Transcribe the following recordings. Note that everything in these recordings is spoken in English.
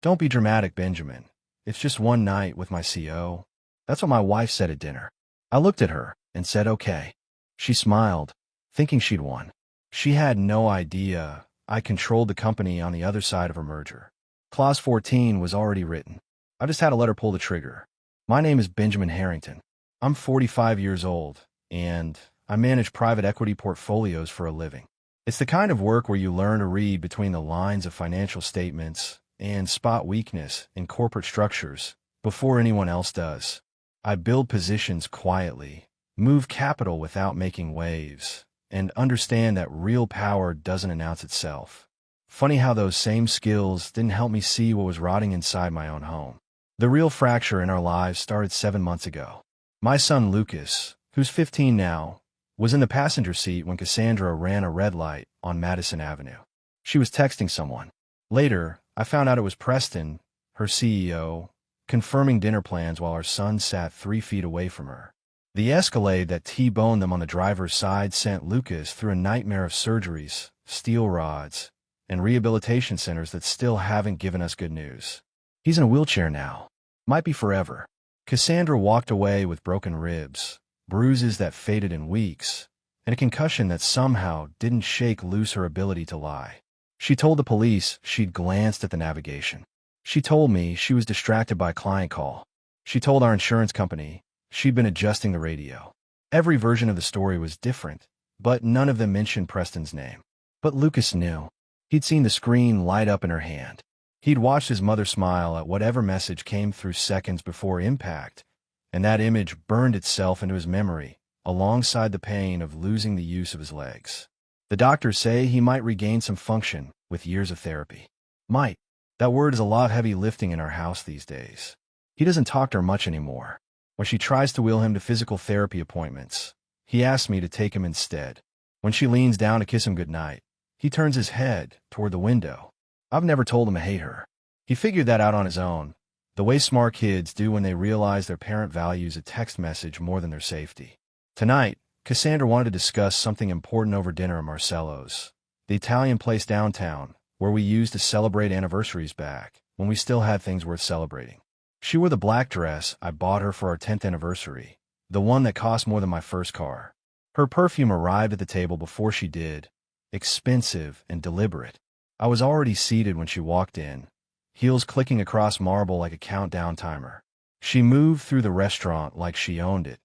Don't be dramatic, Benjamin. It's just one night with my CO. That's what my wife said at dinner. I looked at her and said, okay. She smiled, thinking she'd won. She had no idea I controlled the company on the other side of her merger. Clause 14 was already written. I just had to let her pull the trigger. My name is Benjamin Harrington. I'm 45 years old, and I manage private equity portfolios for a living. It's the kind of work where you learn to read between the lines of financial statements and spot weakness in corporate structures before anyone else does. I build positions quietly, move capital without making waves, and understand that real power doesn't announce itself. Funny how those same skills didn't help me see what was rotting inside my own home. The real fracture in our lives started 7 months ago. My son Lucas, who's 15 now, was in the passenger seat when Cassandra ran a red light on Madison Avenue. She was texting someone. Later, I found out it was Preston, her CEO, confirming dinner plans while our son sat 3 feet away from her. The Escalade that T-boned them on the driver's side sent Lucas through a nightmare of surgeries, steel rods, and rehabilitation centers that still haven't given us good news. He's in a wheelchair now. Might be forever. Cassandra walked away with broken ribs, bruises that faded in weeks, and a concussion that somehow didn't shake loose her ability to lie. She told the police she'd glanced at the navigation. She told me she was distracted by a client call. She told our insurance company she'd been adjusting the radio. Every version of the story was different, but none of them mentioned Preston's name. But Lucas knew. He'd seen the screen light up in her hand. He'd watched his mother smile at whatever message came through seconds before impact, and that image burned itself into his memory, alongside the pain of losing the use of his legs. The doctors say he might regain some function with years of therapy. Might. That word is a lot of heavy lifting in our house these days. He doesn't talk to her much anymore. When she tries to wheel him to physical therapy appointments, he asks me to take him instead. When she leans down to kiss him goodnight, he turns his head toward the window. I've never told him I hate her. He figured that out on his own, the way smart kids do when they realize their parent values a text message more than their safety. Tonight, Cassandra wanted to discuss something important over dinner at Marcello's, the Italian place downtown, where we used to celebrate anniversaries back when we still had things worth celebrating. She wore the black dress I bought her for our 10th anniversary, the one that cost more than my first car. Her perfume arrived at the table before she did, expensive and deliberate. I was already seated when she walked in, heels clicking across marble like a countdown timer. She moved through the restaurant like she owned it,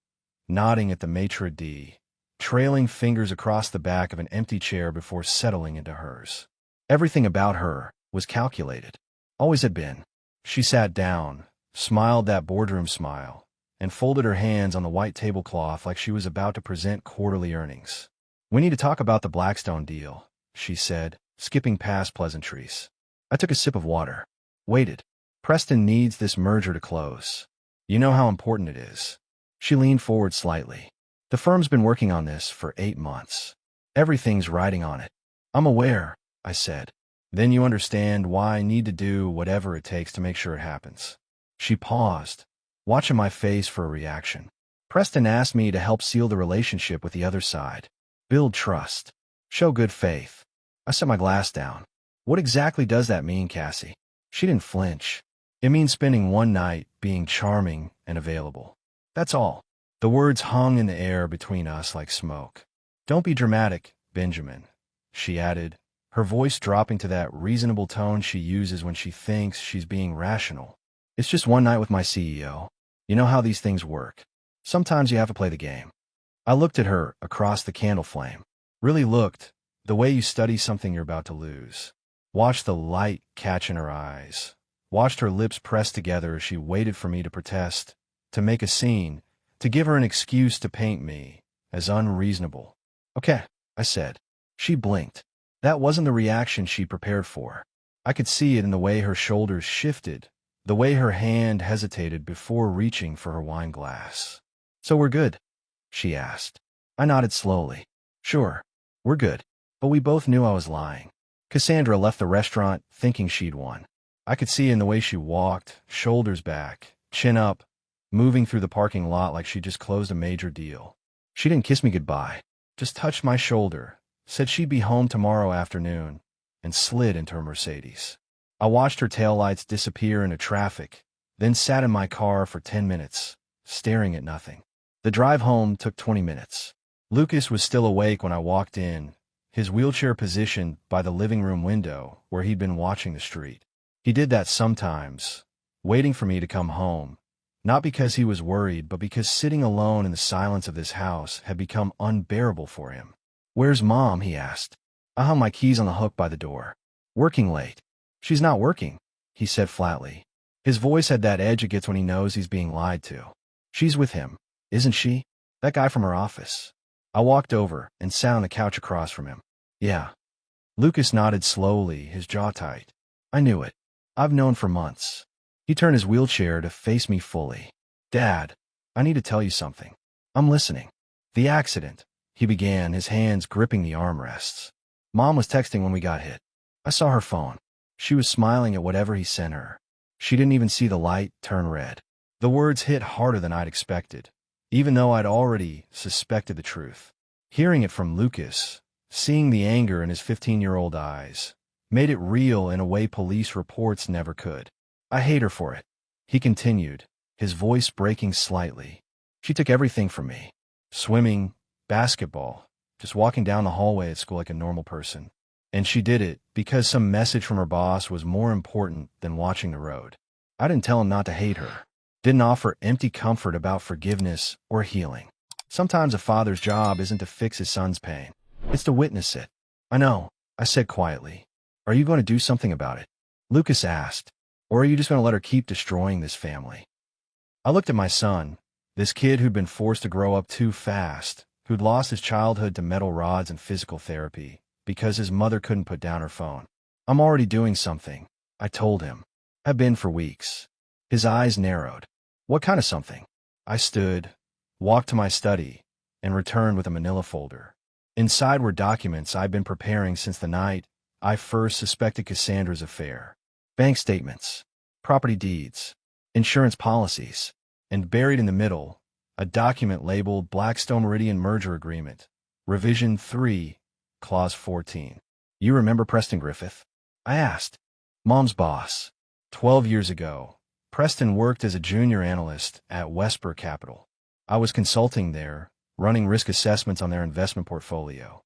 nodding at the maitre d', trailing fingers across the back of an empty chair before settling into hers. Everything about her was calculated. Always had been. She sat down, smiled that boardroom smile, and folded her hands on the white tablecloth like she was about to present quarterly earnings. We need to talk about the Blackstone deal, she said, skipping past pleasantries. I took a sip of water. Waited. Preston needs this merger to close. You know how important it is. She leaned forward slightly. The firm's been working on this for 8 months. Everything's riding on it. I'm aware, I said. Then you understand why I need to do whatever it takes to make sure it happens. She paused, watching my face for a reaction. Preston asked me to help seal the relationship with the other side. Build trust. Show good faith. I set my glass down. What exactly does that mean, Cassie? She didn't flinch. It means spending one night being charming and available. That's all. The words hung in the air between us like smoke. Don't be dramatic, Benjamin, she added, her voice dropping to that reasonable tone she uses when she thinks she's being rational. It's just one night with my CEO. You know how these things work. Sometimes you have to play the game. I looked at her across the candle flame. Really looked, the way you study something you're about to lose. Watched the light catch in her eyes. Watched her lips press together as she waited for me to protest, to make a scene, to give her an excuse to paint me as unreasonable. Okay, I said. She blinked. That wasn't the reaction she prepared for. I could see it in the way her shoulders shifted, the way her hand hesitated before reaching for her wine glass. So we're good? She asked. I nodded slowly. Sure, we're good. But we both knew I was lying. Cassandra left the restaurant thinking she'd won. I could see in the way she walked, shoulders back, chin up, moving through the parking lot like she just closed a major deal. She didn't kiss me goodbye, just touched my shoulder, said she'd be home tomorrow afternoon, and slid into her Mercedes. I watched her taillights disappear into traffic, then sat in my car for 10 minutes, staring at nothing. The drive home took 20 minutes. Lucas was still awake when I walked in, his wheelchair positioned by the living room window where he'd been watching the street. He did that sometimes, waiting for me to come home, not because he was worried, but because sitting alone in the silence of this house had become unbearable for him. "Where's Mom?" he asked. I hung my keys on the hook by the door. "Working late." "She's not working," he said flatly. His voice had that edge it gets when he knows he's being lied to. "She's with him, isn't she? That guy from her office." I walked over and sat on the couch across from him. "Yeah." Lucas nodded slowly, his jaw tight. "I knew it. I've known for months." He turned his wheelchair to face me fully. "Dad, I need to tell you something." "I'm listening." "The accident," he began, his hands gripping the armrests. "Mom was texting when we got hit. I saw her phone. She was smiling at whatever he sent her. She didn't even see the light turn red." The words hit harder than I'd expected, even though I'd already suspected the truth. Hearing it from Lucas, seeing the anger in his 15-year-old eyes, made it real in a way police reports never could. "I hate her for it," he continued, his voice breaking slightly. "She took everything from me. Swimming, basketball, just walking down the hallway at school like a normal person. And she did it because some message from her boss was more important than watching the road. I didn't tell him not to hate her. Didn't offer empty comfort about forgiveness or healing. Sometimes a father's job isn't to fix his son's pain. It's to witness it." "I know," I said quietly. "Are you going to do something about it?" Lucas asked. "Or are you just going to let her keep destroying this family?" I looked at my son, this kid who'd been forced to grow up too fast, who'd lost his childhood to metal rods and physical therapy, because his mother couldn't put down her phone. "I'm already doing something," I told him. "I've been for weeks." His eyes narrowed. "What kind of something?" I stood, walked to my study, and returned with a manila folder. Inside were documents I'd been preparing since the night I first suspected Cassandra's affair. Bank statements, property deeds, insurance policies, and buried in the middle, a document labeled Blackstone Meridian Merger Agreement, Revision 3, Clause 14. "You remember Preston Griffith?" I asked. "Mom's boss. 12 years ago, Preston worked as a junior analyst at Westbrook Capital. I was consulting there, running risk assessments on their investment portfolio."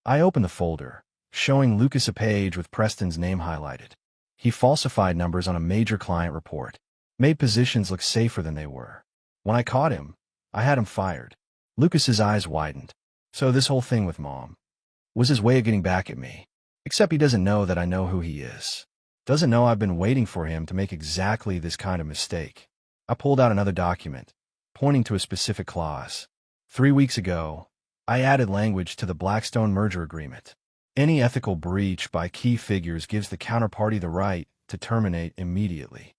I opened the folder, showing Lucas a page with Preston's name highlighted. He falsified numbers on a major client report, made positions look safer than they were. When I caught him, I had him fired. Lucas's eyes widened. So this whole thing with Mom was his way of getting back at me. Except he doesn't know that I know who he is. Doesn't know I've been waiting for him to make exactly this kind of mistake. I pulled out another document, pointing to a specific clause. 3 weeks ago, I added language to the Blackstone merger agreement. Any ethical breach by key figures gives the counterparty the right to terminate immediately.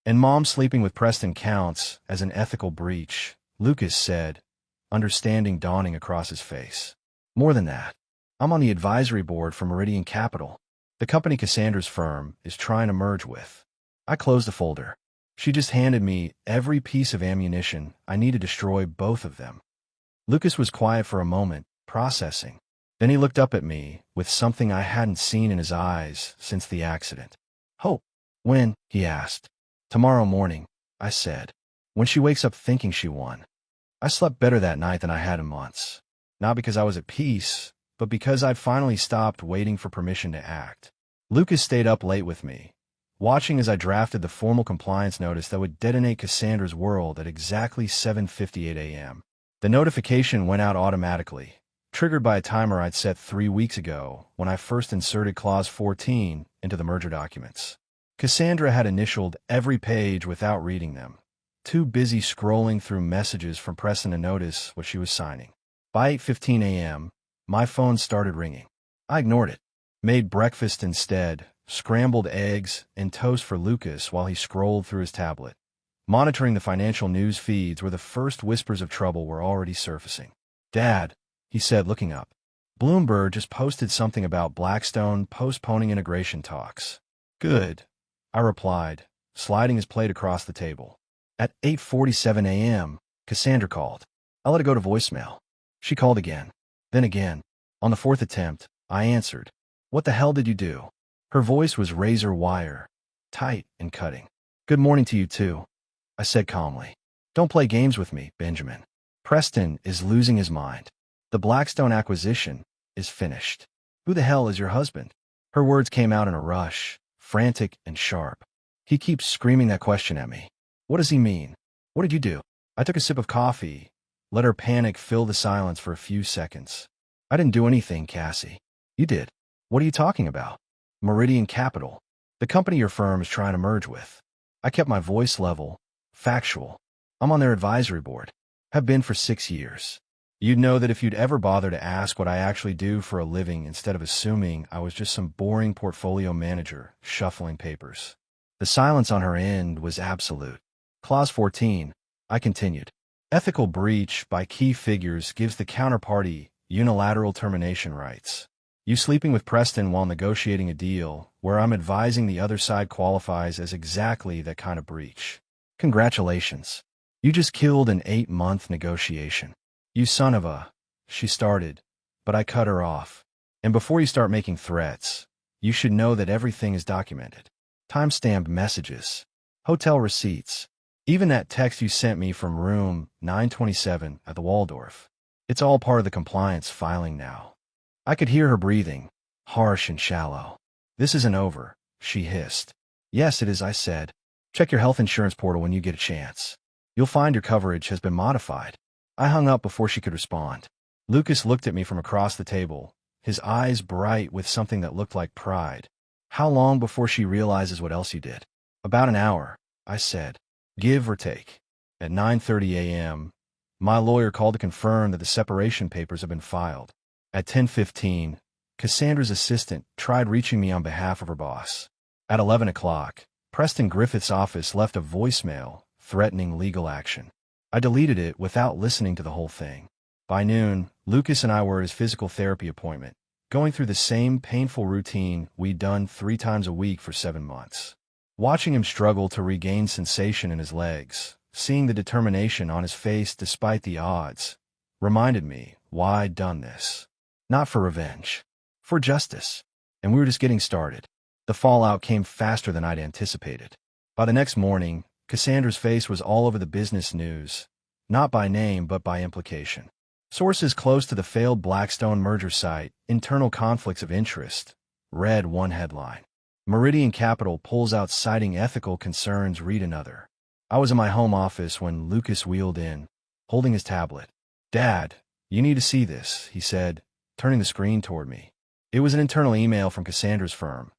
"And Mom sleeping with Preston counts as an ethical breach," Lucas said, understanding dawning across his face. "More than that. I'm on the advisory board for Meridian Capital, the company Cassandra's firm is trying to merge with." I closed the folder. She just handed me every piece of ammunition I need to destroy both of them. Lucas was quiet for a moment, processing. Then he looked up at me with something I hadn't seen in his eyes since the accident. "Hope." "When?" he asked. "Tomorrow morning," I said. "When she wakes up thinking she won." I slept better that night than I had in months. Not because I was at peace, but because I'd finally stopped waiting for permission to act. Lucas stayed up late with me, watching as I drafted the formal compliance notice that would detonate Cassandra's world at exactly 7:58 a.m. The notification went out automatically, triggered by a timer I'd set 3 weeks ago when I first inserted Clause 14 into the merger documents. Cassandra had initialed every page without reading them, too busy scrolling through messages from Preston to notice what she was signing. By 8:15 a.m., my phone started ringing. I ignored it, made breakfast instead, scrambled eggs and toast for Lucas while he scrolled through his tablet, monitoring the financial news feeds where the first whispers of trouble were already surfacing. "Dad," he said, looking up. "Bloomberg just posted something about Blackstone postponing integration talks." "Good," I replied, sliding his plate across the table. At 8:47 a.m., Cassandra called. I let it go to voicemail. She called again, then again. On the fourth attempt, I answered. "What the hell did you do?" Her voice was razor wire, tight and cutting. "Good morning to you too," I said calmly. "Don't play games with me, Benjamin. Preston is losing his mind. The Blackstone acquisition is finished. Who the hell is your husband?" Her words came out in a rush, frantic and sharp. "He keeps screaming that question at me. What does he mean? What did you do?" I took a sip of coffee, let her panic fill the silence for a few seconds. "I didn't do anything, Cassie." "You did. What are you talking about?" "Meridian Capital, the company your firm is trying to merge with." I kept my voice level, factual. "I'm on their advisory board. Have been for 6 years. You'd know that if you'd ever bother to ask what I actually do for a living instead of assuming I was just some boring portfolio manager shuffling papers." The silence on her end was absolute. "Clause 14, I continued. Ethical breach by key figures gives the counterparty unilateral termination rights. You sleeping with Preston while negotiating a deal where I'm advising the other side qualifies as exactly that kind of breach. Congratulations. You just killed an 8-month negotiation. You son of a..." she started, but I cut her off. "And before you start making threats, you should know that everything is documented. Time-stamped messages, hotel receipts, even that text you sent me from room 927 at the Waldorf. It's all part of the compliance filing now." I could hear her breathing, harsh and shallow. "This isn't over," she hissed. "Yes, it is," I said. "Check your health insurance portal when you get a chance. You'll find your coverage has been modified." I hung up before she could respond. Lucas looked at me from across the table, his eyes bright with something that looked like pride. "How long before she realizes what else you did?" "About an hour," I said, "give or take." At 9:30 a.m., my lawyer called to confirm that the separation papers have been filed. At 10:15, Cassandra's assistant tried reaching me on behalf of her boss. At 11 o'clock, Preston Griffith's office left a voicemail threatening legal action. I deleted it without listening to the whole thing. By noon, Lucas and I were at his physical therapy appointment, going through the same painful routine we'd done 3 times a week for 7 months. Watching him struggle to regain sensation in his legs, seeing the determination on his face despite the odds, reminded me why I'd done this. Not for revenge, for justice. And we were just getting started. The fallout came faster than I'd anticipated. By the next morning, Cassandra's face was all over the business news, not by name but by implication. Sources close to the failed Blackstone merger cite internal conflicts of interest, read one headline. Meridian Capital pulls out citing ethical concerns, read another. I was in my home office when Lucas wheeled in, holding his tablet. "Dad, you need to see this," he said, turning the screen toward me. It was an internal email from Cassandra's firm,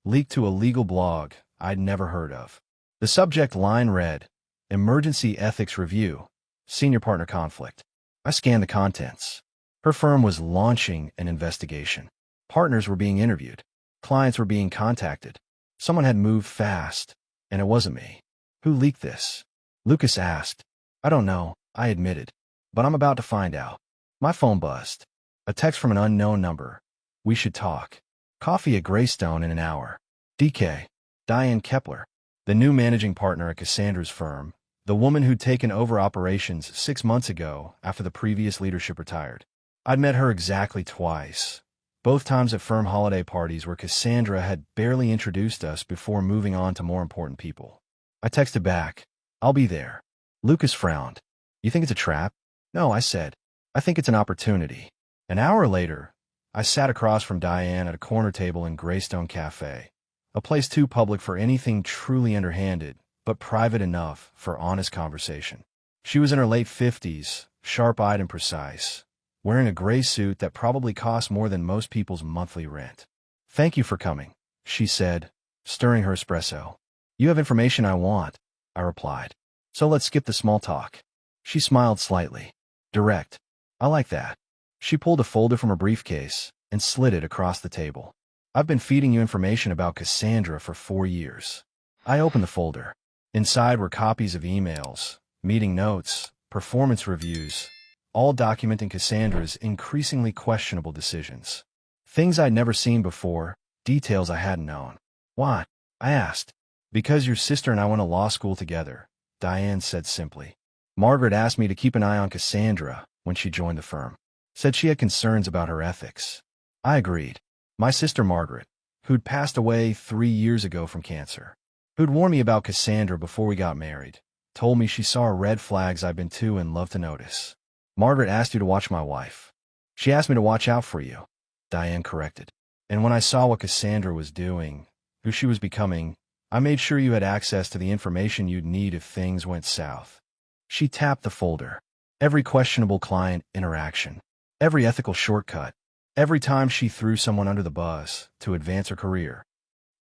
leaked to a legal blog I'd never heard of. The subject line read, "Emergency Ethics Review, Senior Partner Conflict." I scanned the contents. Her firm was launching an investigation. Partners were being interviewed. Clients were being contacted. Someone had moved fast, and it wasn't me. "Who leaked this?" Lucas asked. "I don't know," I admitted, "but I'm about to find out." My phone buzzed. A text from an unknown number. "We should talk. Coffee at Greystone in an hour. DK. Diane Kepler, the new managing partner at Cassandra's firm, the woman who'd taken over operations 6 months ago after the previous leadership retired. I'd met her exactly twice, both times at firm holiday parties where Cassandra had barely introduced us before moving on to more important people. I texted back, "I'll be there." Lucas frowned. "You think it's a trap?" "No," I said. "I think it's an opportunity." An hour later, I sat across from Diane at a corner table in Greystone Cafe, a place too public for anything truly underhanded, but private enough for honest conversation. She was in her late 50s, sharp-eyed and precise, wearing a gray suit that probably cost more than most people's monthly rent. "Thank you for coming," she said, stirring her espresso. "You have information I want," I replied. "So let's skip the small talk." She smiled slightly. "Direct. I like that." She pulled a folder from her briefcase and slid it across the table. "I've been feeding you information about Cassandra for 4 years." I opened the folder. Inside were copies of emails, meeting notes, performance reviews, all documenting Cassandra's increasingly questionable decisions. Things I'd never seen before, details I hadn't known. "Why?" I asked. "Because your sister and I went to law school together," Diane said simply. "Margaret asked me to keep an eye on Cassandra when she joined the firm. Said she had concerns about her ethics." I agreed. "My sister Margaret. who'd passed away 3 years ago from cancer, who'd warned me about Cassandra before we got married, told me she saw red flags I've been too and loved to notice. Margaret asked you to watch my wife. She asked me to watch out for you, Diane corrected. And when I saw what Cassandra was doing, who she was becoming, I made sure you had access to the information you'd need if things went south. She tapped the folder. Every questionable client interaction, every ethical shortcut, every time she threw someone under the bus to advance her career.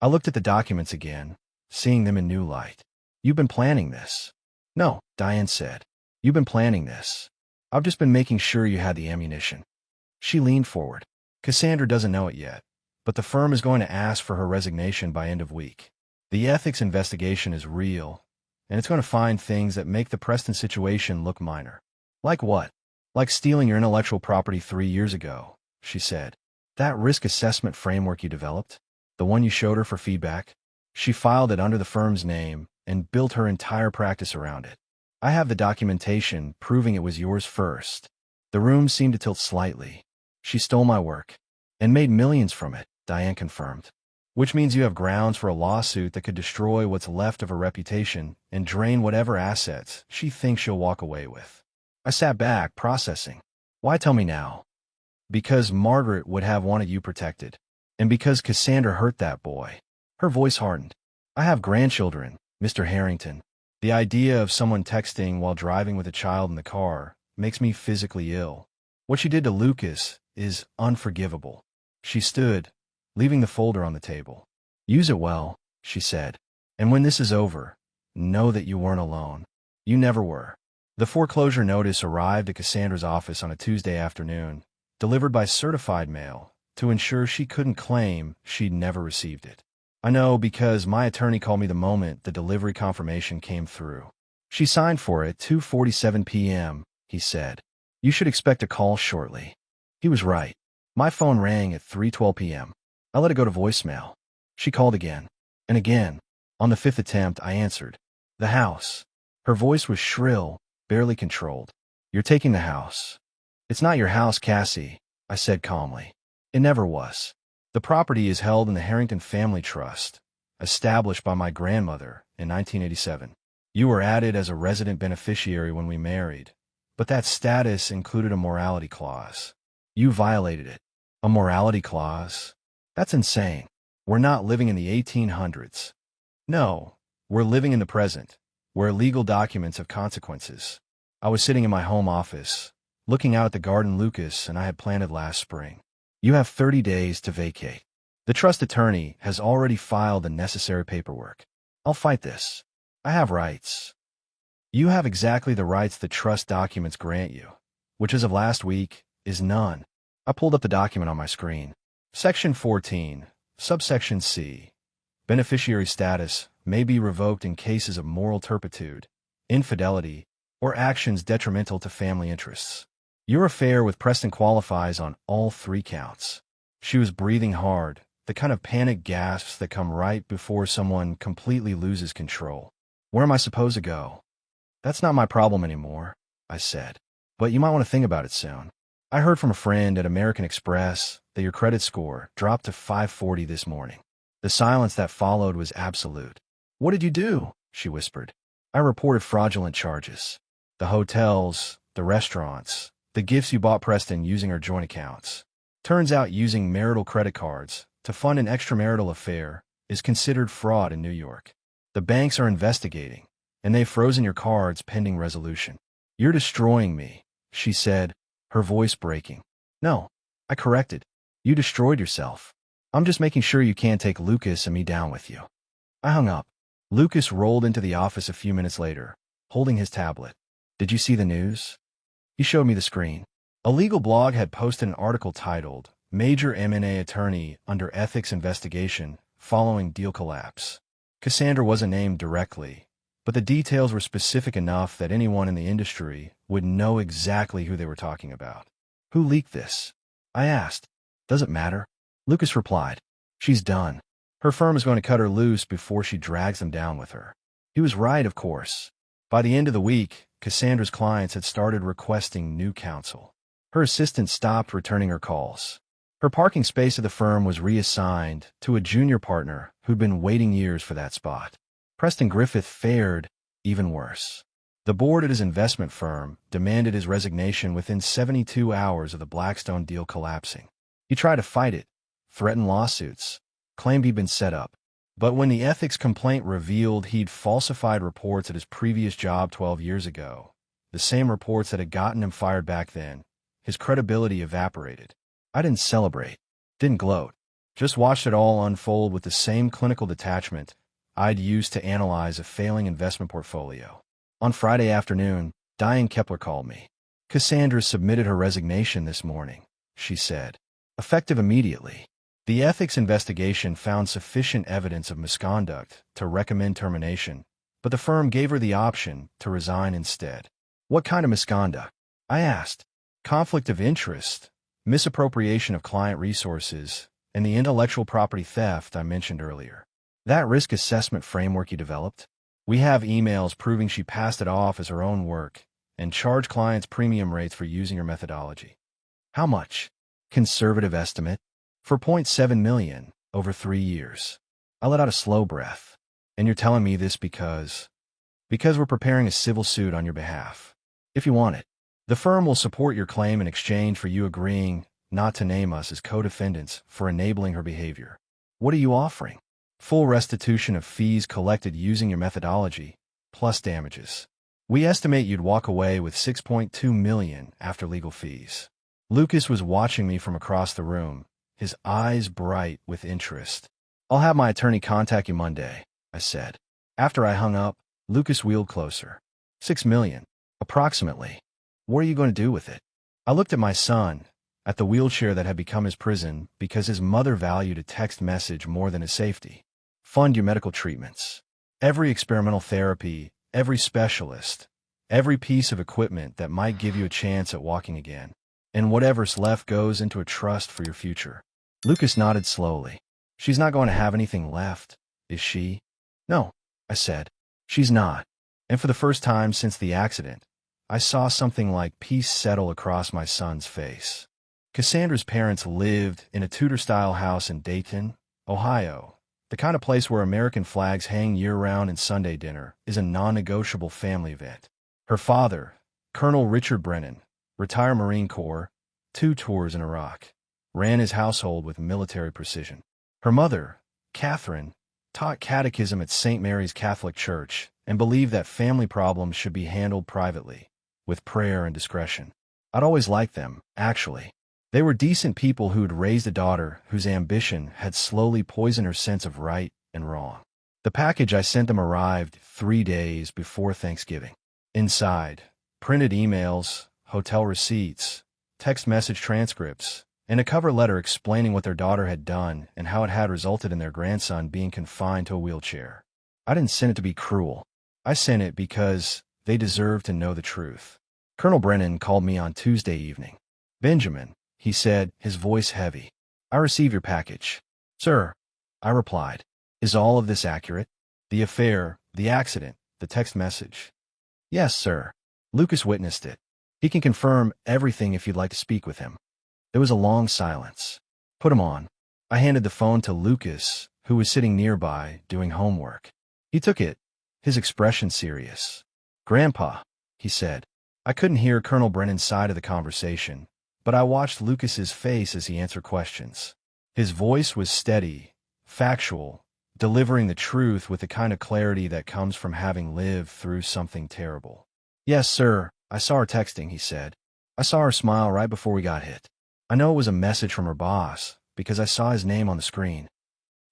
I looked at the documents again, seeing them in new light. You've been planning this. No, Diane said. You've been planning this. I've just been making sure you had the ammunition. She leaned forward. Cassandra doesn't know it yet, but the firm is going to ask for her resignation by end of week. The ethics investigation is real, and it's going to find things that make the Preston situation look minor. Like what? Like stealing your intellectual property 3 years ago, she said. That risk assessment framework you developed? The one you showed her for feedback? She filed it under the firm's name and built her entire practice around it. I have the documentation proving it was yours first. The room seemed to tilt slightly. She stole my work and made millions from it, Diane confirmed. Which means you have grounds for a lawsuit that could destroy what's left of her reputation and drain whatever assets she thinks she'll walk away with. I sat back, processing. Why tell me now? Because Margaret would have wanted you protected. And because Cassandra hurt that boy. Her voice hardened. I have grandchildren, Mr. Harrington. The idea of someone texting while driving with a child in the car makes me physically ill. What she did to Lucas is unforgivable. She stood, leaving the folder on the table. Use it well, she said. And when this is over, know that you weren't alone. You never were. The foreclosure notice arrived at Cassandra's office on a Tuesday afternoon, delivered by certified mail, to ensure she couldn't claim she'd never received it. I know because my attorney called me the moment the delivery confirmation came through. She signed for it 2:47 p.m., he said. You should expect a call shortly. He was right. My phone rang at 3:12 p.m. I let it go to voicemail. She called again. And again. On the fifth attempt, I answered. The house. Her voice was shrill, barely controlled. You're taking the house. It's not your house, Cassie, I said calmly. It never was. The property is held in the Harrington Family Trust, established by my grandmother in 1987. You were added as a resident beneficiary when we married, but that status included a morality clause. You violated it. A morality clause? That's insane. We're not living in the 1800s. No, we're living in the present, where legal documents have consequences. I was sitting in my home office, looking out at the garden Lucas and I had planted last spring. You have 30 days to vacate. The trust attorney has already filed the necessary paperwork. I'll fight this. I have rights. You have exactly the rights the trust documents grant you, which as of last week is none. I pulled up the document on my screen. Section 14, subsection C. Beneficiary status may be revoked in cases of moral turpitude, infidelity, or actions detrimental to family interests. Your affair with Preston qualifies on all 3 counts. She was breathing hard, the kind of panic gasps that come right before someone completely loses control. Where am I supposed to go? That's not my problem anymore, I said. But you might want to think about it soon. I heard from a friend at American Express that your credit score dropped to 540 this morning. The silence that followed was absolute. What did you do? She whispered. I reported fraudulent charges. The hotels, the restaurants, the gifts you bought Preston using our joint accounts. Turns out using marital credit cards to fund an extramarital affair is considered fraud in New York. The banks are investigating, and they've frozen your cards pending resolution. You're destroying me, she said, her voice breaking. No, I corrected. You destroyed yourself. I'm just making sure you can't take Lucas and me down with you. I hung up. Lucas rolled into the office a few minutes later, holding his tablet. Did you see the news? He showed me the screen. A legal blog had posted an article titled, Major M&A Attorney Under Ethics Investigation Following Deal Collapse. Cassandra wasn't named directly, but the details were specific enough that anyone in the industry would know exactly who they were talking about. Who leaked this? I asked. Does it matter? Lucas replied. She's done. Her firm is going to cut her loose before she drags them down with her. He was right, of course. By the end of the week, Cassandra's clients had started requesting new counsel. Her assistant stopped returning her calls. Her parking space at the firm was reassigned to a junior partner who'd been waiting years for that spot. Preston Griffith fared even worse. The board at his investment firm demanded his resignation within 72 hours of the Blackstone deal collapsing. He tried to fight it, threatened lawsuits, claimed he'd been set up. But when the ethics complaint revealed he'd falsified reports at his previous job 12 years ago, the same reports that had gotten him fired back then, his credibility evaporated. I didn't celebrate, didn't gloat, just watched it all unfold with the same clinical detachment I'd used to analyze a failing investment portfolio. On Friday afternoon, Diane Kepler called me. "Cassandra submitted her resignation this morning," she said. "Effective immediately. The ethics investigation found sufficient evidence of misconduct to recommend termination, but the firm gave her the option to resign instead." "What kind of misconduct?" I asked. "Conflict of interest, misappropriation of client resources, and the intellectual property theft I mentioned earlier. That risk assessment framework you developed? We have emails proving she passed it off as her own work and charged clients premium rates for using her methodology." "How much?" "Conservative estimate. $4.7 million over 3 years." I let out a slow breath. "And you're telling me this because we're preparing a civil suit on your behalf. If you want it, the firm will support your claim in exchange for you agreeing not to name us as co-defendants for enabling her behavior." "What are you offering?" "Full restitution of fees collected using your methodology, plus damages. We estimate you'd walk away with $6.2 million after legal fees." Lucas was watching me from across the room, his eyes bright with interest. "I'll have my attorney contact you Monday," I said. After I hung up, Lucas wheeled closer. $6 million, approximately. What are you going to do with it?" I looked at my son, at the wheelchair that had become his prison because his mother valued a text message more than his safety. "Fund your medical treatments. Every experimental therapy, every specialist, every piece of equipment that might give you a chance at walking again. And whatever's left goes into a trust for your future." Lucas nodded slowly. "She's not going to have anything left, is she?" "No," I said. "She's not." And for the first time since the accident, I saw something like peace settle across my son's face. Cassandra's parents lived in a Tudor-style house in Dayton, Ohio. The kind of place where American flags hang year-round and Sunday dinner is a non-negotiable family event. Her father, Colonel Richard Brennan, retired Marine Corps, 2 tours in Iraq, ran his household with military precision. Her mother, Catherine, taught catechism at St. Mary's Catholic Church and believed that family problems should be handled privately, with prayer and discretion. I'd always liked them, actually. They were decent people who'd raised a daughter whose ambition had slowly poisoned her sense of right and wrong. The package I sent them arrived 3 days before Thanksgiving. Inside, printed emails, hotel receipts, text message transcripts, and a cover letter explaining what their daughter had done and how it had resulted in their grandson being confined to a wheelchair. I didn't send it to be cruel. I sent it because they deserved to know the truth. Colonel Brennan called me on Tuesday evening. "Benjamin," he said, his voice heavy, "I received your package." "Sir," I replied. "Is all of this accurate? The affair, the accident, the text message?" "Yes, sir." Lucas witnessed it. "He can confirm everything if you'd like to speak with him." There was a long silence. "Put him on." I handed the phone to Lucas, who was sitting nearby, doing homework. He took it, his expression serious. "Grandpa," he said. I couldn't hear Colonel Brennan's side of the conversation, but I watched Lucas's face as he answered questions. His voice was steady, factual, delivering the truth with the kind of clarity that comes from having lived through something terrible. "Yes, sir, I saw her texting," he said. "I saw her smile right before we got hit. I know it was a message from her boss, because I saw his name on the screen."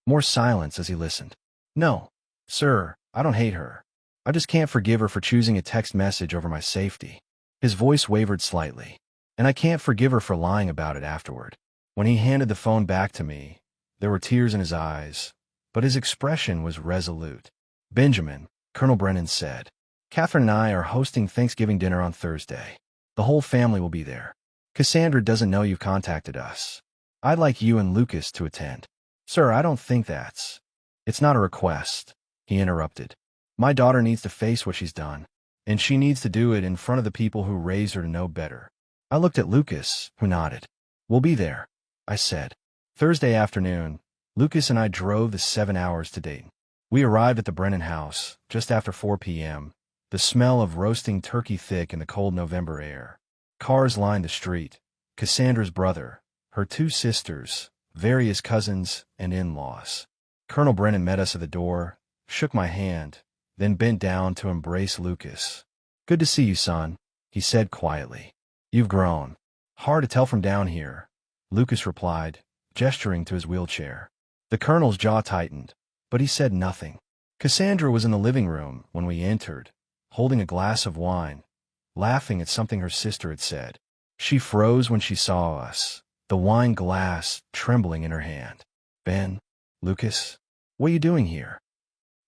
More silence as he listened. "No, sir, I don't hate her. I just can't forgive her for choosing a text message over my safety." His voice wavered slightly. "And I can't forgive her for lying about it afterward." When he handed the phone back to me, there were tears in his eyes, but his expression was resolute. "Benjamin," Colonel Brennan said, "Catherine and I are hosting Thanksgiving dinner on Thursday. The whole family will be there. Cassandra doesn't know you've contacted us. I'd like you and Lucas to attend." "Sir, I don't think that's—" "It's not a request," he interrupted. "My daughter needs to face what she's done, and she needs to do it in front of the people who raised her to know better." I looked at Lucas, who nodded. "We'll be there." I said. Thursday afternoon, Lucas and I drove the 7 hours to Dayton. We arrived at the Brennan house just after 4 p.m., the smell of roasting turkey thick in the cold November air. Cars lined the street. Cassandra's brother, her 2 sisters, various cousins, and in-laws. Colonel Brennan met us at the door, shook my hand, then bent down to embrace Lucas. "Good to see you, son," he said quietly. "You've grown." "Hard to tell from down here," Lucas replied, gesturing to his wheelchair. The colonel's jaw tightened, but he said nothing. Cassandra was in the living room when we entered, holding a glass of wine, laughing at something her sister had said. She froze when she saw us, the wine glass trembling in her hand. "Ben, Lucas, what are you doing here?"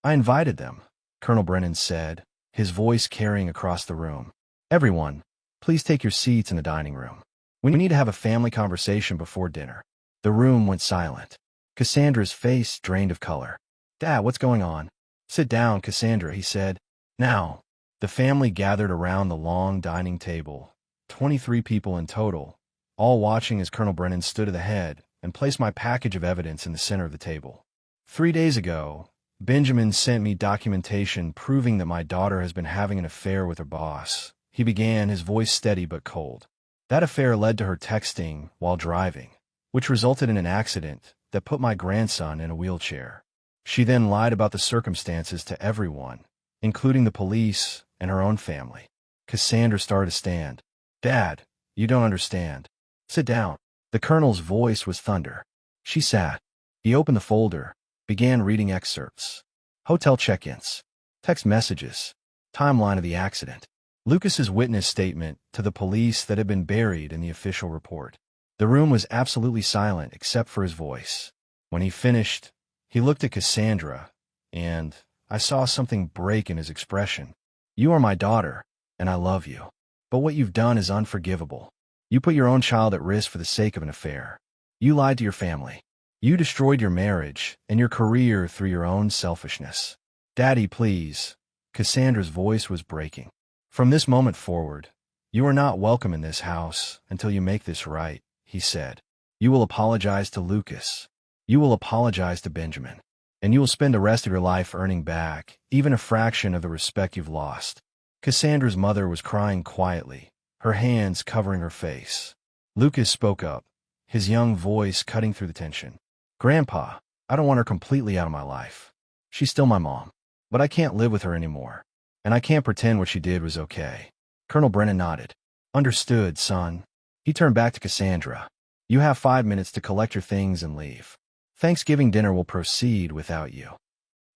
"I invited them," Colonel Brennan said, his voice carrying across the room. "Everyone, please take your seats in the dining room. We need to have a family conversation before dinner." The room went silent. Cassandra's face drained of color. "Dad, what's going on?" "Sit down, Cassandra," he said. "Now." The family gathered around the long dining table, 23 people in total, all watching as Colonel Brennan stood at the head and placed my package of evidence in the center of the table. 3 days ago, Benjamin sent me documentation proving that my daughter has been having an affair with her boss. He began, his voice steady but cold. That affair led to her texting while driving, which resulted in an accident that put my grandson in a wheelchair. She then lied about the circumstances to everyone, including the police and her own family. Cassandra started to stand. "Dad, you don't understand." "Sit down." The colonel's voice was thunder. She sat. He opened the folder, began reading excerpts. Hotel check-ins, text messages, timeline of the accident, Lucas's witness statement to the police that had been buried in the official report. The room was absolutely silent except for his voice. When he finished, he looked at Cassandra, and I saw something break in his expression. "You are my daughter, and I love you. But what you've done is unforgivable. You put your own child at risk for the sake of an affair. You lied to your family. You destroyed your marriage and your career through your own selfishness." "Daddy, please." Cassandra's voice was breaking. "From this moment forward, you are not welcome in this house until you make this right," he said. "You will apologize to Lucas. You will apologize to Benjamin. And you will spend the rest of your life earning back even a fraction of the respect you've lost." Cassandra's mother was crying quietly, her hands covering her face. Lucas spoke up, his young voice cutting through the tension. "Grandpa, I don't want her completely out of my life. She's still my mom. But I can't live with her anymore. And I can't pretend what she did was okay." Colonel Brennan nodded. "Understood, son." He turned back to Cassandra. "You have 5 minutes to collect your things and leave. Thanksgiving dinner will proceed without you."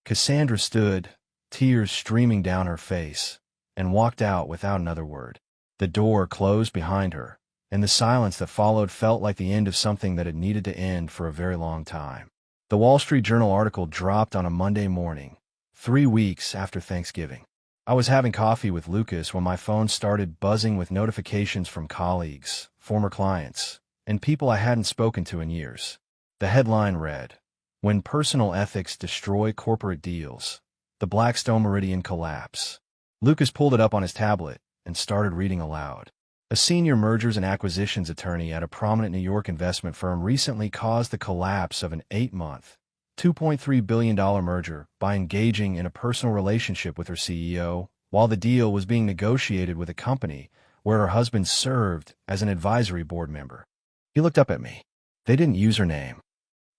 Cassandra stood, tears streaming down her face, and walked out without another word. The door closed behind her, and the silence that followed felt like the end of something that had needed to end for a very long time. The Wall Street Journal article dropped on a Monday morning, 3 weeks after Thanksgiving. I was having coffee with Lucas when my phone started buzzing with notifications from colleagues, former clients, and people I hadn't spoken to in years. The headline read, "When Personal Ethics Destroy Corporate Deals, the Blackstone Meridian Collapse." Lucas pulled it up on his tablet and started reading aloud. A senior mergers and acquisitions attorney at a prominent New York investment firm recently caused the collapse of an 8-month, $2.3 billion merger by engaging in a personal relationship with her CEO while the deal was being negotiated with a company where her husband served as an advisory board member. He looked up at me. "They didn't use her name."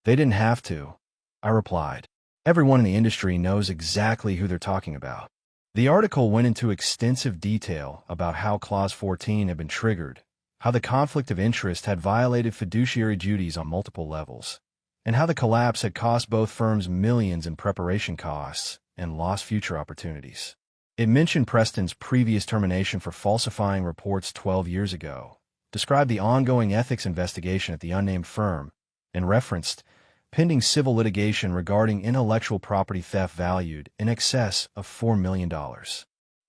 "They didn't have to," I replied. "Everyone in the industry knows exactly who they're talking about." The article went into extensive detail about how Clause 14 had been triggered, how the conflict of interest had violated fiduciary duties on multiple levels, and how the collapse had cost both firms millions in preparation costs and lost future opportunities. It mentioned Preston's previous termination for falsifying reports 12 years ago, described the ongoing ethics investigation at the unnamed firm, and referenced pending civil litigation regarding intellectual property theft valued in excess of $4 million.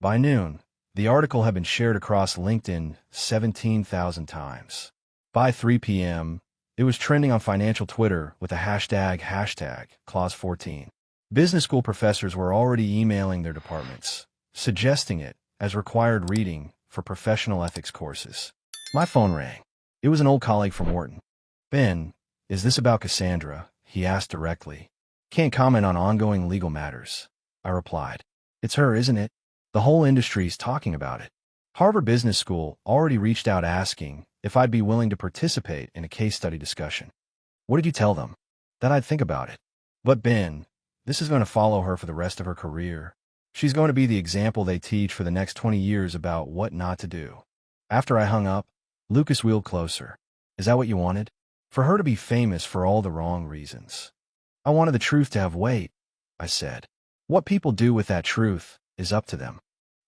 By noon, the article had been shared across LinkedIn 17,000 times. By 3 p.m., it was trending on financial Twitter with the hashtag Clause 14. Business school professors were already emailing their departments, suggesting it as required reading for professional ethics courses. My phone rang. It was an old colleague from Wharton. Ben, is this about Cassandra? He asked directly. Can't comment on ongoing legal matters, I replied. It's her, isn't it? The whole industry's talking about it. Harvard Business School already reached out asking if I'd be willing to participate in a case study discussion. What did you tell them? That I'd think about it. But Ben, this is going to follow her for the rest of her career. She's going to be the example they teach for the next 20 years about what not to do. After I hung up, Lucas wheeled closer. Is that what you wanted? For her to be famous for all the wrong reasons. I wanted the truth to have weight, I said. What people do with that truth is up to them.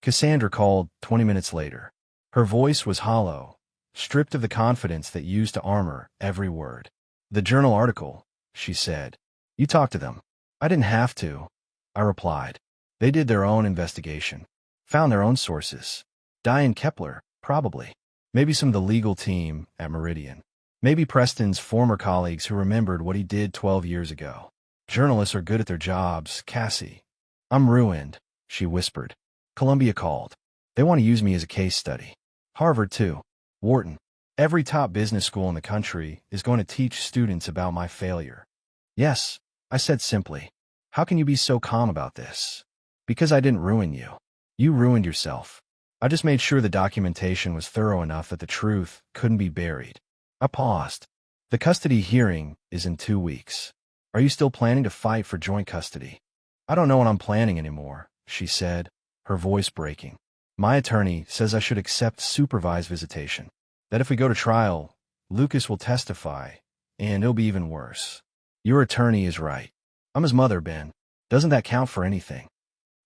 Cassandra called 20 minutes later. Her voice was hollow, stripped of the confidence that used to armor every word. The journal article, she said. You talked to them. I didn't have to, I replied. They did their own investigation. Found their own sources. Diane Kepler, probably. Maybe some of the legal team at Meridian. Maybe Preston's former colleagues who remembered what he did 12 years ago. Journalists are good at their jobs, Cassie. I'm ruined, she whispered. Columbia called. They want to use me as a case study. Harvard, too. Wharton. Every top business school in the country is going to teach students about my failure. Yes, I said simply. How can you be so calm about this? Because I didn't ruin you. You ruined yourself. I just made sure the documentation was thorough enough that the truth couldn't be buried. I paused. The custody hearing is in 2 weeks. Are you still planning to fight for joint custody? I don't know what I'm planning anymore, she said, her voice breaking. My attorney says I should accept supervised visitation. That if we go to trial, Lucas will testify, and it'll be even worse. Your attorney is right. I'm his mother, Ben. Doesn't that count for anything?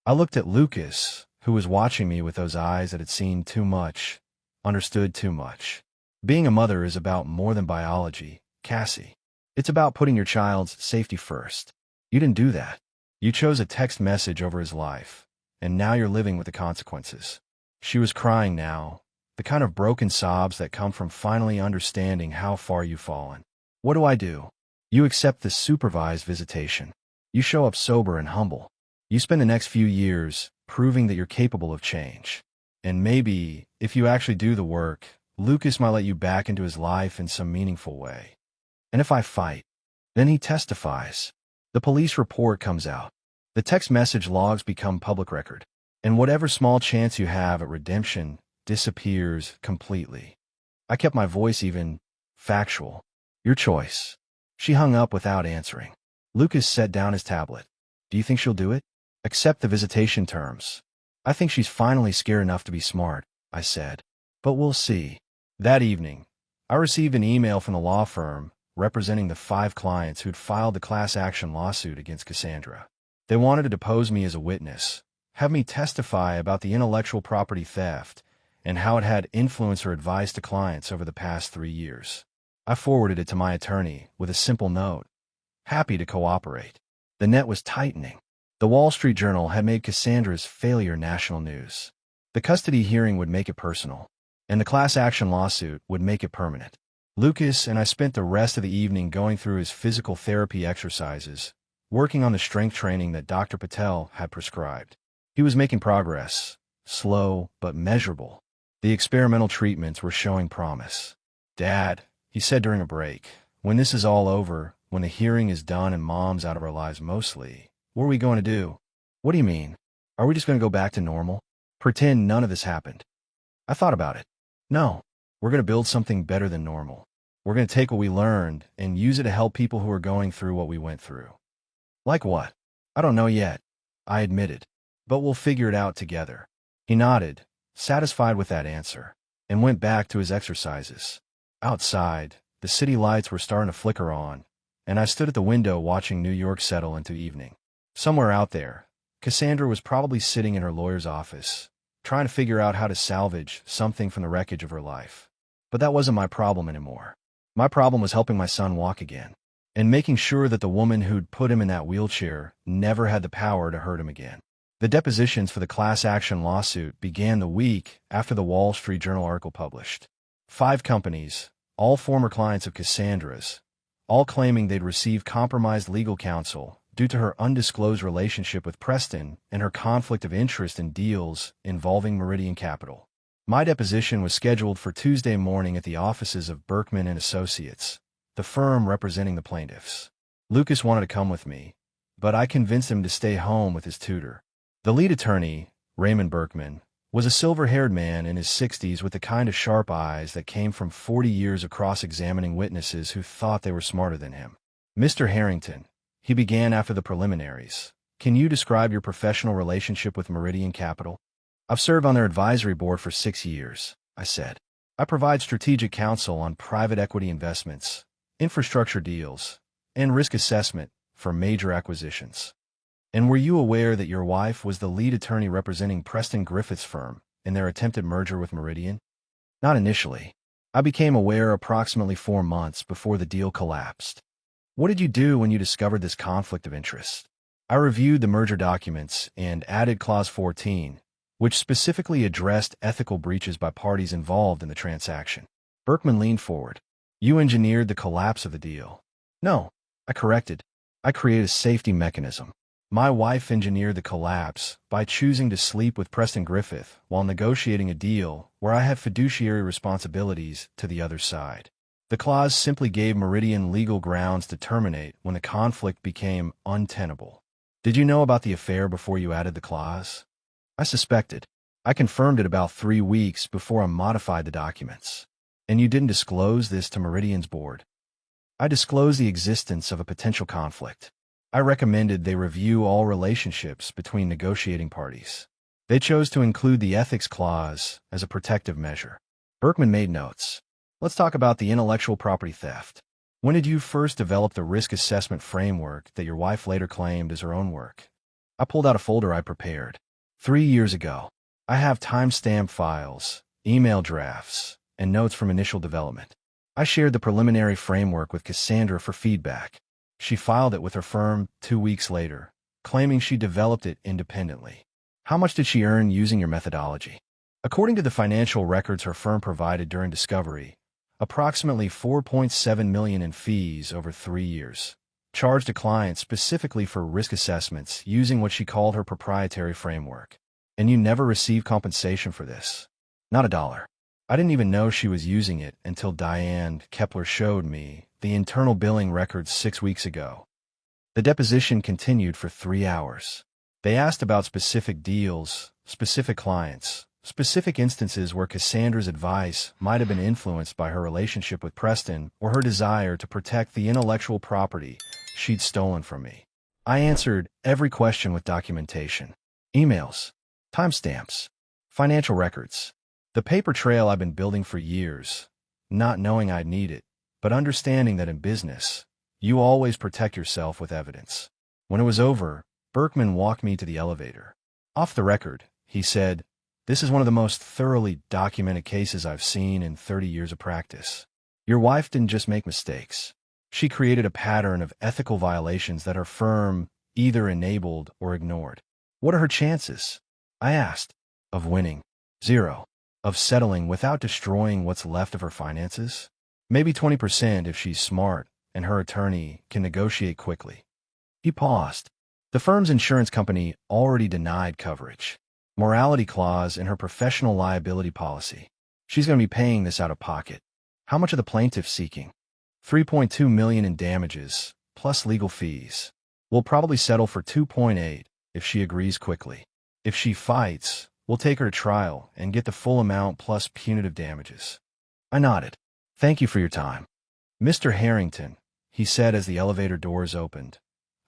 I looked at Lucas, who was watching me with those eyes that had seen too much, understood too much. Being a mother is about more than biology, Cassie. It's about putting your child's safety first. You didn't do that. You chose a text message over his life, and now you're living with the consequences. She was crying now, the kind of broken sobs that come from finally understanding how far you've fallen. What do? You accept the supervised visitation. You show up sober and humble. You spend the next few years proving that you're capable of change. And maybe, if you actually do the work, Lucas might let you back into his life in some meaningful way. And if I fight, then he testifies. The police report comes out. The text message logs become public record. And whatever small chance you have at redemption disappears completely. I kept my voice even factual. Your choice. She hung up without answering. Lucas set down his tablet. Do you think she'll do it? Accept the visitation terms. I think she's finally scared enough to be smart, I said. But we'll see. That evening, I received an email from the law firm representing the 5 clients who'd filed the class action lawsuit against Cassandra. They wanted to depose me as a witness, have me testify about the intellectual property theft and how it had influenced her advice to clients over the past 3 years. I forwarded it to my attorney with a simple note. Happy to cooperate. The net was tightening. The Wall Street Journal had made Cassandra's failure national news. The custody hearing would make it personal, and the class action lawsuit would make it permanent. Lucas and I spent the rest of the evening going through his physical therapy exercises, working on the strength training that Dr. Patel had prescribed. He was making progress, slow but measurable. The experimental treatments were showing promise. Dad, he said during a break, when this is all over, when the hearing is done and Mom's out of our lives mostly, what are we going to do? What do you mean? Are we just going to go back to normal? Pretend none of this happened? I thought about it. No, we're going to build something better than normal. We're going to take what we learned and use it to help people who are going through what we went through. Like what? I don't know yet, I admitted. But we'll figure it out together. He nodded, satisfied with that answer, and went back to his exercises. Outside, the city lights were starting to flicker on, and I stood at the window watching New York settle into evening. Somewhere out there, Cassandra was probably sitting in her lawyer's office, trying to figure out how to salvage something from the wreckage of her life. But that wasn't my problem anymore. My problem was helping my son walk again, and making sure that the woman who'd put him in that wheelchair never had the power to hurt him again. The depositions for the class action lawsuit began the week after the Wall Street Journal article published. 5 companies, all former clients of Cassandra's, all claiming they'd received compromised legal counsel due to her undisclosed relationship with Preston and her conflict of interest in deals involving Meridian Capital. My deposition was scheduled for Tuesday morning at the offices of Berkman and Associates, the firm representing the plaintiffs. Lucas wanted to come with me, but I convinced him to stay home with his tutor. The lead attorney, Raymond Berkman, was a silver-haired man in his 60s with the kind of sharp eyes that came from 40 years of cross-examining witnesses who thought they were smarter than him. Mr. Harrington, he began after the preliminaries. Can you describe your professional relationship with Meridian Capital? I've served on their advisory board for 6 years, I said. I provide strategic counsel on private equity investments, infrastructure deals, and risk assessment for major acquisitions. And were you aware that your wife was the lead attorney representing Preston Griffith's firm in their attempted merger with Meridian? Not initially. I became aware approximately 4 months before the deal collapsed. What did you do when you discovered this conflict of interest? I reviewed the merger documents and added Clause 14, which specifically addressed ethical breaches by parties involved in the transaction. Berkman leaned forward. You engineered the collapse of the deal. No, I corrected. I created a safety mechanism. My wife engineered the collapse by choosing to sleep with Preston Griffith while negotiating a deal where I had fiduciary responsibilities to the other side. The clause simply gave Meridian legal grounds to terminate when the conflict became untenable. Did you know about the affair before you added the clause? I suspected. I confirmed it about 3 weeks before I modified the documents. And you didn't disclose this to Meridian's board? I disclosed the existence of a potential conflict. I recommended they review all relationships between negotiating parties. They chose to include the ethics clause as a protective measure. Berkman made notes. Let's talk about the intellectual property theft. When did you first develop the risk assessment framework that your wife later claimed as her own work? I pulled out a folder I prepared. 3 years ago. I have timestamp files, email drafts, and notes from initial development. I shared the preliminary framework with Cassandra for feedback. She filed it with her firm 2 weeks later, claiming she developed it independently. How much did she earn using your methodology? According to the financial records her firm provided during discovery, approximately $4.7 million in fees over 3 years, charged to clients specifically for risk assessments using what she called her proprietary framework. And you never received compensation for this? Not a dollar. I didn't even know she was using it until Diane Kepler showed me the internal billing records 6 weeks ago. The deposition continued for 3 hours. They asked about specific deals, specific clients, specific instances where Cassandra's advice might have been influenced by her relationship with Preston or her desire to protect the intellectual property she'd stolen from me. I answered every question with documentation. Emails, timestamps, financial records. The paper trail I've been building for years, not knowing I'd need it, but understanding that in business, you always protect yourself with evidence. When it was over, Berkman walked me to the elevator. Off the record, he said, "This is one of the most thoroughly documented cases I've seen in 30 years of practice. Your wife didn't just make mistakes. She created a pattern of ethical violations that her firm either enabled or ignored. What are her chances?" I asked. Of winning? 0. Of settling without destroying what's left of her finances? Maybe 20% if she's smart and her attorney can negotiate quickly. He paused. The firm's insurance company already denied coverage. Morality clause in her professional liability policy. She's going to be paying this out of pocket. How much are the plaintiffs seeking? $3.2 million in damages, plus legal fees. We'll probably settle for $2.8 if she agrees quickly. If she fights, we'll take her to trial and get the full amount plus punitive damages. I nodded. Thank you for your time. Mr. Harrington, he said as the elevator doors opened.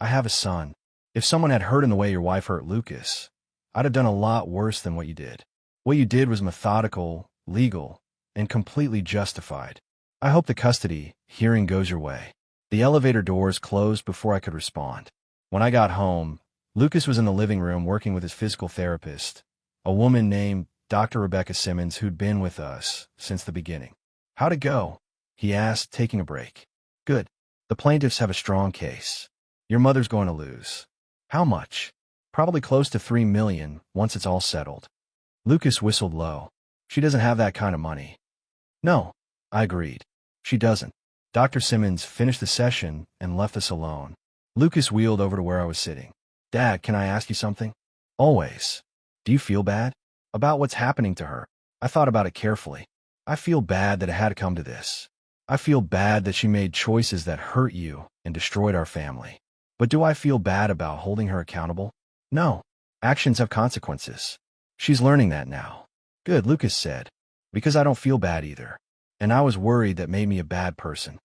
I have a son. If someone had hurt him the way your wife hurt Lucas, I'd have done a lot worse than what you did. What you did was methodical, legal, and completely justified. I hope the custody hearing goes your way. The elevator doors closed before I could respond. When I got home, Lucas was in the living room working with his physical therapist, a woman named Dr. Rebecca Simmons who'd been with us since the beginning. How'd it go? He asked, taking a break. Good. The plaintiffs have a strong case. Your mother's going to lose. How much? Probably close to $3 million once it's all settled. Lucas whistled low. She doesn't have that kind of money. No, I agreed. She doesn't. Dr. Simmons finished the session and left us alone. Lucas wheeled over to where I was sitting. Dad, can I ask you something? Always. Do you feel bad? About what's happening to her? I thought about it carefully. I feel bad that it had to come to this. I feel bad that she made choices that hurt you and destroyed our family. But do I feel bad about holding her accountable? No. Actions have consequences. She's learning that now. Good, Lucas said. Because I don't feel bad either. And I was worried that made me a bad person.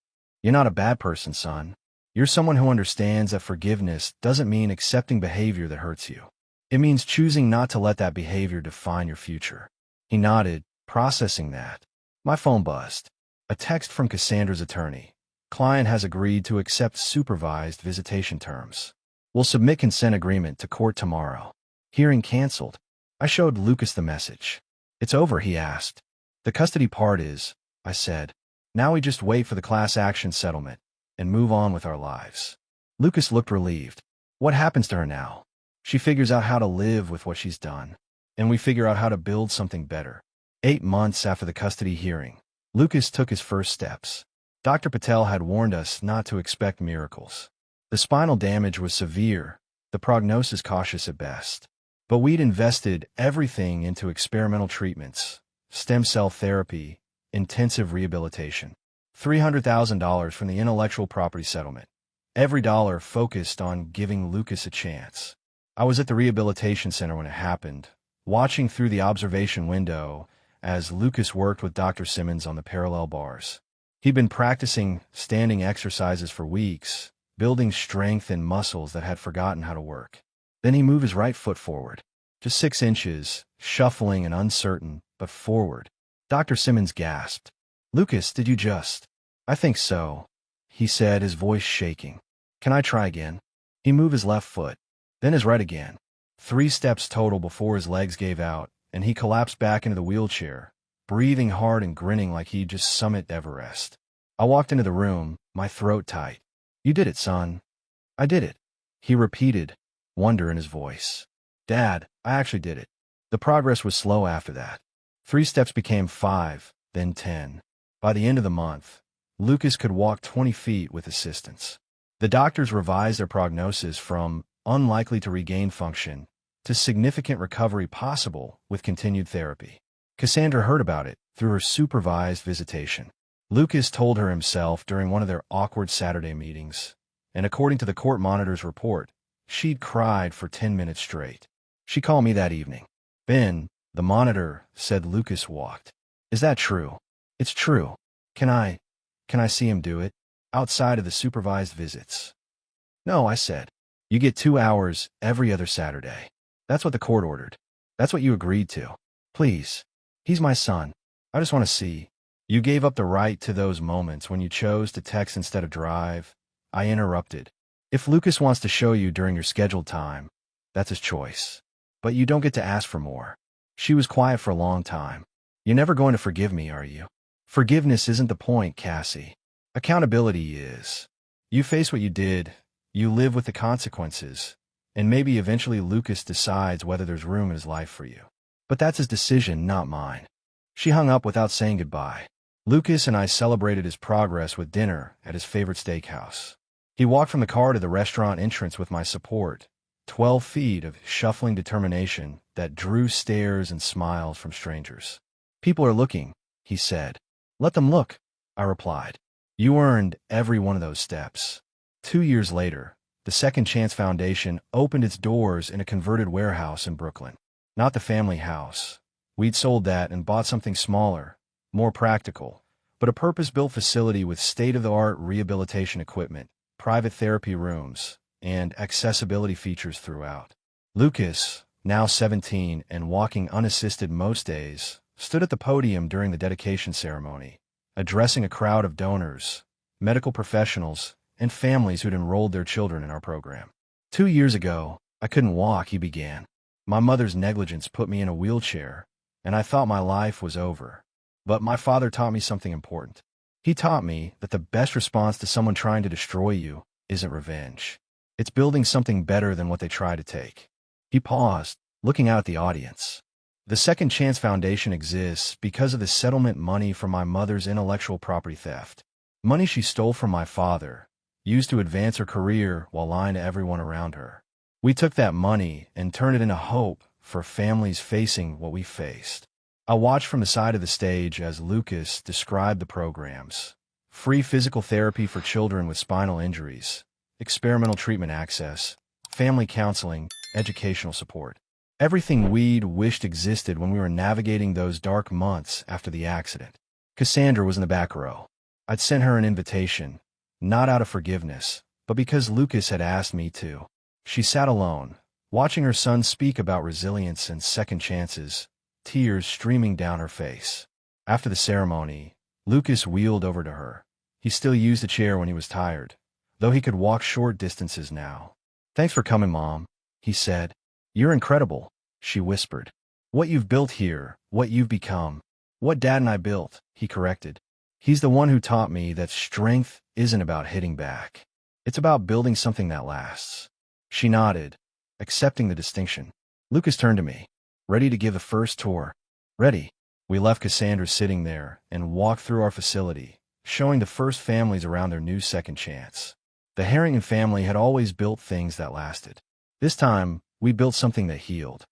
You're not a bad person, son. You're someone who understands that forgiveness doesn't mean accepting behavior that hurts you. It means choosing not to let that behavior define your future. He nodded, processing that. My phone buzzed. A text from Cassandra's attorney. Client has agreed to accept supervised visitation terms. We'll submit consent agreement to court tomorrow. Hearing canceled. I showed Lucas the message. It's over, he asked. The custody part is, I said. Now we just wait for the class action settlement and move on with our lives. Lucas looked relieved. What happens to her now? She figures out how to live with what she's done. And we figure out how to build something better. 8 months after the custody hearing, Lucas took his first steps. Dr. Patel had warned us not to expect miracles. The spinal damage was severe, the prognosis cautious at best. But we'd invested everything into experimental treatments, stem cell therapy, intensive rehabilitation. $300,000 from the intellectual property settlement. Every dollar focused on giving Lucas a chance. I was at the rehabilitation center when it happened, watching through the observation window as Lucas worked with Dr. Simmons on the parallel bars. He'd been practicing standing exercises for weeks, building strength in muscles that had forgotten how to work. Then he moved his right foot forward, just 6 inches, shuffling and uncertain, but forward. Dr. Simmons gasped. Lucas, did you just? I think so, he said, his voice shaking. Can I try again? He moved his left foot, then his right again. 3 steps total before his legs gave out, and he collapsed back into the wheelchair, breathing hard and grinning like he'd just summited Everest. I walked into the room, my throat tight. You did it, son. I did it, he repeated, wonder in his voice. Dad, I actually did it. The progress was slow after that. 3 steps became 5, then 10. By the end of the month, Lucas could walk 20 feet with assistance. The doctors revised their prognosis from unlikely to regain function to significant recovery possible with continued therapy. Cassandra heard about it through her supervised visitation. Lucas told her himself during one of their awkward Saturday meetings, and according to the court monitor's report, she'd cried for 10 minutes straight. She called me that evening. Ben, the monitor, said Lucas walked. Is that true? It's true. Can I see him do it? Outside of the supervised visits. No, I said. You get 2 hours every other Saturday. That's what the court ordered. That's what you agreed to. Please. He's my son. I just want to see. You gave up the right to those moments when you chose to text instead of drive. I interrupted. If Lucas wants to show you during your scheduled time, that's his choice. But you don't get to ask for more. She was quiet for a long time. You're never going to forgive me, are you? Forgiveness isn't the point, Cassie. Accountability is. You face what you did, you live with the consequences, and maybe eventually Lucas decides whether there's room in his life for you. But that's his decision, not mine. She hung up without saying goodbye. Lucas and I celebrated his progress with dinner at his favorite steakhouse. He walked from the car to the restaurant entrance with my support, 12 feet of shuffling determination that drew stares and smiles from strangers. People are looking, he said. Let them look, I replied. You earned every one of those steps. 2 years later, the Second Chance Foundation opened its doors in a converted warehouse in Brooklyn. Not the family house. We'd sold that and bought something smaller, more practical, but a purpose-built facility with state-of-the-art rehabilitation equipment, private therapy rooms, and accessibility features throughout. Lucas, now 17 and walking unassisted most days, stood at the podium during the dedication ceremony, addressing a crowd of donors, medical professionals, and families who'd enrolled their children in our program. 2 years ago, I couldn't walk, he began. My mother's negligence put me in a wheelchair, and I thought my life was over. But my father taught me something important. He taught me that the best response to someone trying to destroy you isn't revenge. It's building something better than what they try to take. He paused, looking out at the audience. The Second Chance Foundation exists because of the settlement money from my mother's intellectual property theft. Money she stole from my father, used to advance her career while lying to everyone around her. We took that money and turned it into hope for families facing what we faced. I watched from the side of the stage as Lucas described the programs, free physical therapy for children with spinal injuries, experimental treatment access, family counseling, educational support. Everything we'd wished existed when we were navigating those dark months after the accident. Cassandra was in the back row. I'd sent her an invitation, not out of forgiveness, but because Lucas had asked me to. She sat alone, watching her son speak about resilience and second chances, tears streaming down her face. After the ceremony, Lucas wheeled over to her. He still used a chair when he was tired, though he could walk short distances now. "Thanks for coming, Mom," he said. "You're incredible," she whispered. "What you've built here, what you've become." "What Dad and I built," he corrected. "He's the one who taught me that strength isn't about hitting back. It's about building something that lasts." She nodded, accepting the distinction. Lucas turned to me. "Ready to give the first tour?" "Ready." We left Cassandra sitting there and walked through our facility, showing the first families around their new second chance. The Harrington family had always built things that lasted. This time, we built something that healed.